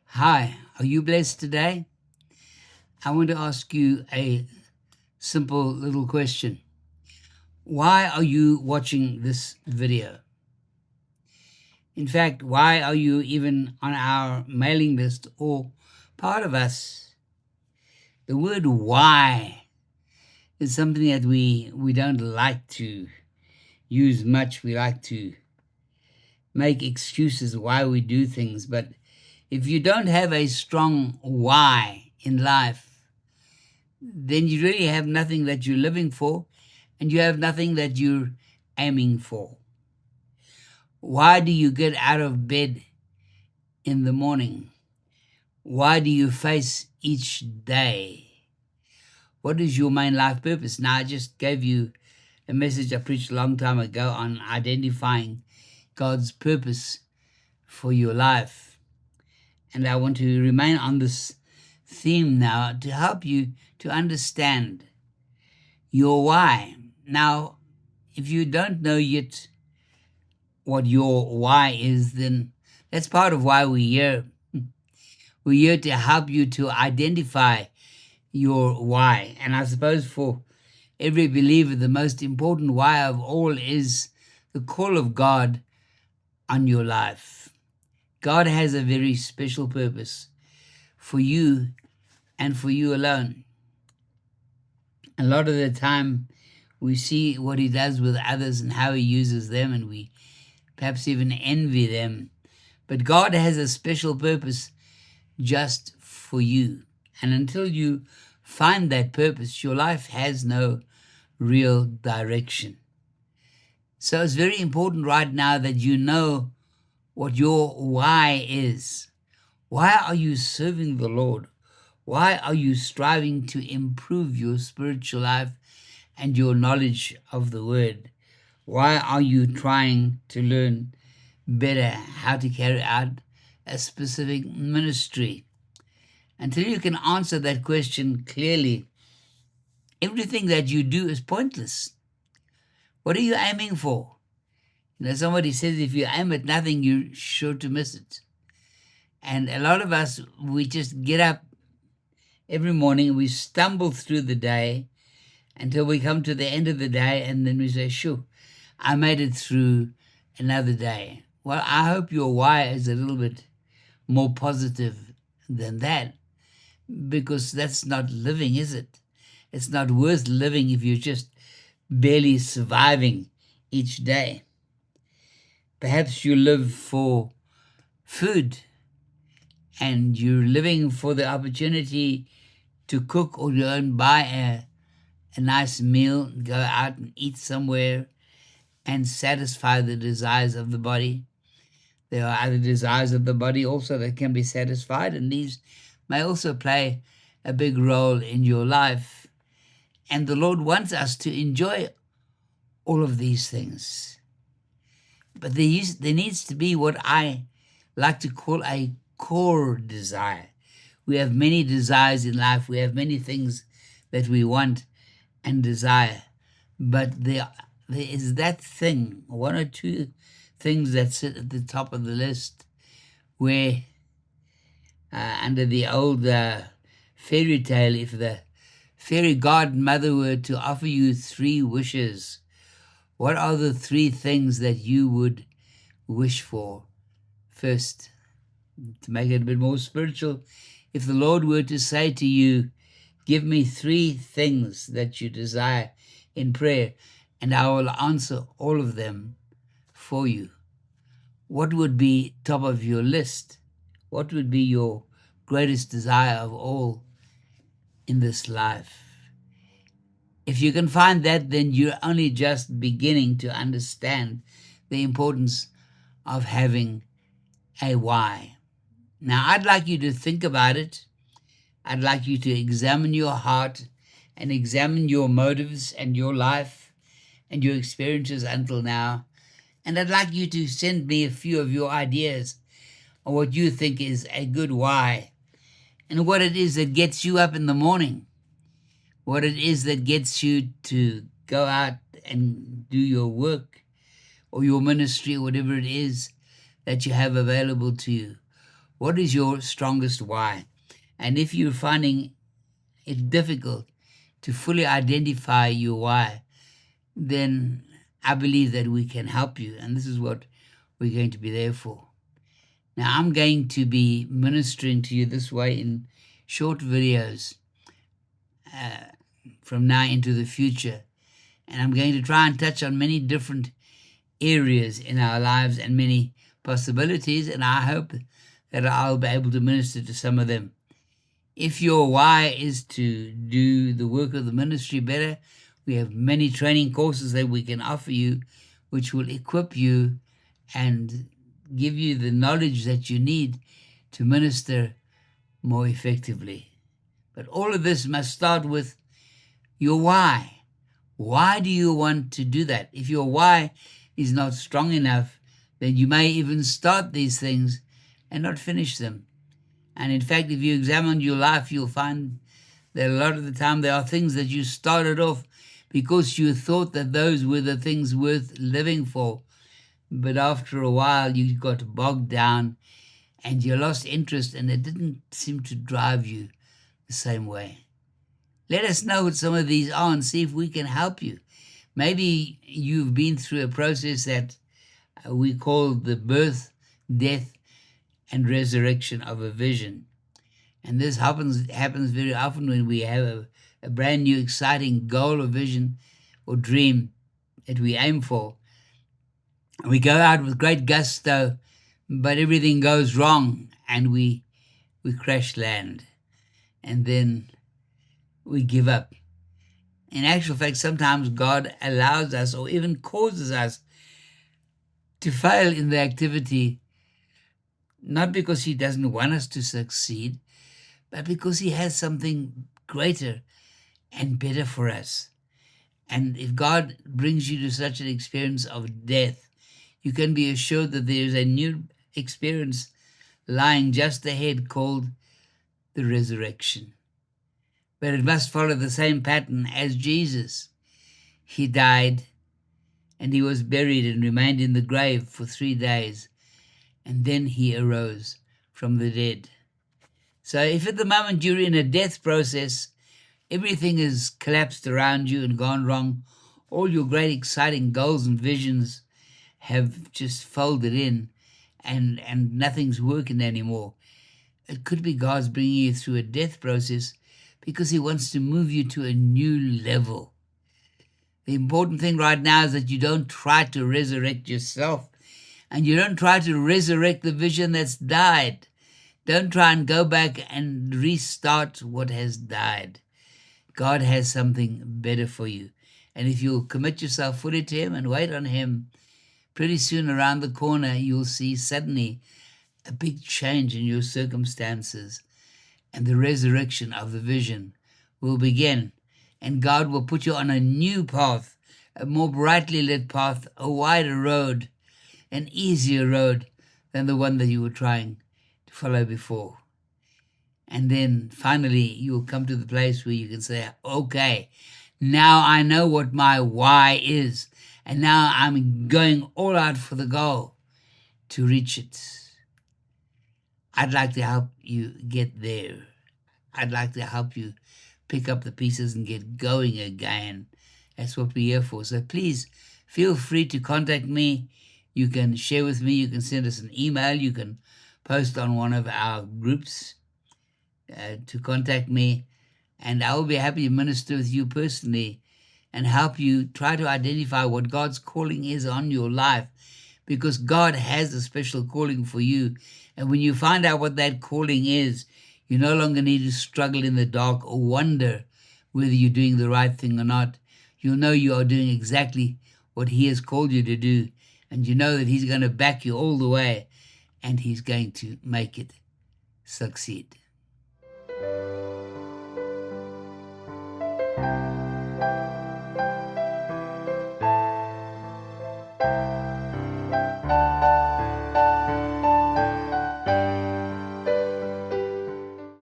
Hi, are you blessed today? I want to ask you a simple little question. Why are you watching this video? In fact, why are you even on our mailing list or part of us? The word why is something that we don't like to use much. We like to make excuses why we do things. But if you don't have a strong why in life, then you really have nothing that you're living for, and you have nothing that you're aiming for. Why do you get out of bed in the morning? Why do you face each day? What is your main life purpose? Now, I just gave you a message I preached a long time ago on identifying God's purpose for your life. And I want to remain on this theme now to help you to understand your why. Now, if you don't know yet what your why is, then that's part of why we're here. We're here to help you to identify your why. And I suppose for every believer, the most important why of all is the call of God on your life. God has a very special purpose for you and for you alone. A lot of the time, we see what he does with others and how he uses them, and we perhaps even envy them. But God has a special purpose just for you. And until you find that purpose, your life has no real direction. So it's very important right now that you know what your why is. Why are you serving the Lord? Why are you striving to improve your spiritual life and your knowledge of the Word? Why are you trying to learn better how to carry out a specific ministry? Until you can answer that question clearly, everything that you do is pointless. What are you aiming for? Somebody says if you aim at nothing, you're sure to miss it. And a lot of us, we just get up every morning, we stumble through the day until we come to the end of the day, and then we say, "Shoo, I made it through another day." Well, I hope your why is a little bit more positive than that, because that's not living, is it? It's not worth living if you're just barely surviving each day. Perhaps you live for food, and you're living for the opportunity to cook or go and buy a nice meal, go out and eat somewhere and satisfy the desires of the body. There are other desires of the body also that can be satisfied, and these may also play a big role in your life. And the Lord wants us to enjoy all of these things. But there needs to be what I like to call a core desire. We have many desires in life. We have many things that we want and desire. But there is that thing, one or two things that sit at the top of the list, where under the old fairy tale, if the fairy godmother were to offer you 3 wishes, what are the 3 things that you would wish for? First, to make it a bit more spiritual, if the Lord were to say to you, "Give me 3 things that you desire in prayer, and I will answer all of them for you," what would be top of your list? What would be your greatest desire of all in this life? If you can find that, then you're only just beginning to understand the importance of having a why. Now, I'd like you to think about it. I'd like you to examine your heart and examine your motives and your life and your experiences until now. And I'd like you to send me a few of your ideas on what you think is a good why, and what it is that gets you up in the morning, what it is that gets you to go out and do your work or your ministry or whatever it is that you have available to you? What is your strongest why? And if you're finding it difficult to fully identify your why, then I believe that we can help you. And this is what we're going to be there for. Now, I'm going to be ministering to you this way in short videos from now into the future. And I'm going to try and touch on many different areas in our lives and many possibilities. And I hope that I'll be able to minister to some of them. If your why is to do the work of the ministry better, we have many training courses that we can offer you, which will equip you and give you the knowledge that you need to minister more effectively. But all of this must start with your why. Why do you want to do that? If your why is not strong enough, then you may even start these things and not finish them. And in fact, if you examine your life, you'll find that a lot of the time there are things that you started off because you thought that those were the things worth living for. But after a while, you got bogged down and you lost interest, and it didn't seem to drive you the same way. Let us know what some of these are and see if we can help you. Maybe you've been through a process that we call the birth, death, and resurrection of a vision. And this happens very often when we have a brand new, exciting goal or vision or dream that we aim for. We go out with great gusto, but everything goes wrong and we crash land. And then we give up. In actual fact, sometimes God allows us or even causes us to fail in the activity, not because he doesn't want us to succeed, but because he has something greater and better for us. And if God brings you to such an experience of death, you can be assured that there is a new experience lying just ahead called the resurrection. But it must follow the same pattern as Jesus. He died and he was buried and remained in the grave for 3 days, and then he arose from the dead. So if at the moment you're in a death process, everything has collapsed around you and gone wrong, all your great exciting goals and visions have just folded in and nothing's working anymore, it could be God's bringing you through a death process because he wants to move you to a new level. The important thing right now is that you don't try to resurrect yourself and you don't try to resurrect the vision that's died. Don't try and go back and restart what has died. God has something better for you. And if you'll commit yourself fully to him and wait on him, pretty soon around the corner, you'll see suddenly a big change in your circumstances, and the resurrection of the vision will begin. And God will put you on a new path, a more brightly lit path, a wider road, an easier road than the one that you were trying to follow before. And then finally, you will come to the place where you can say, okay, now I know what my why is. And now I'm going all out for the goal to reach it. I'd like to help you get there. I'd like to help you pick up the pieces and get going again. That's what we're here for. So please feel free to contact me. You can share with me. You can send us an email. You can post on one of our groups to contact me. And I will be happy to minister with you personally and help you try to identify what God's calling is on your life, because God has a special calling for you. And when you find out what that calling is, you no longer need to struggle in the dark or wonder whether you're doing the right thing or not. You'll know you are doing exactly what he has called you to do, and you know that he's going to back you all the way, and he's going to make it succeed.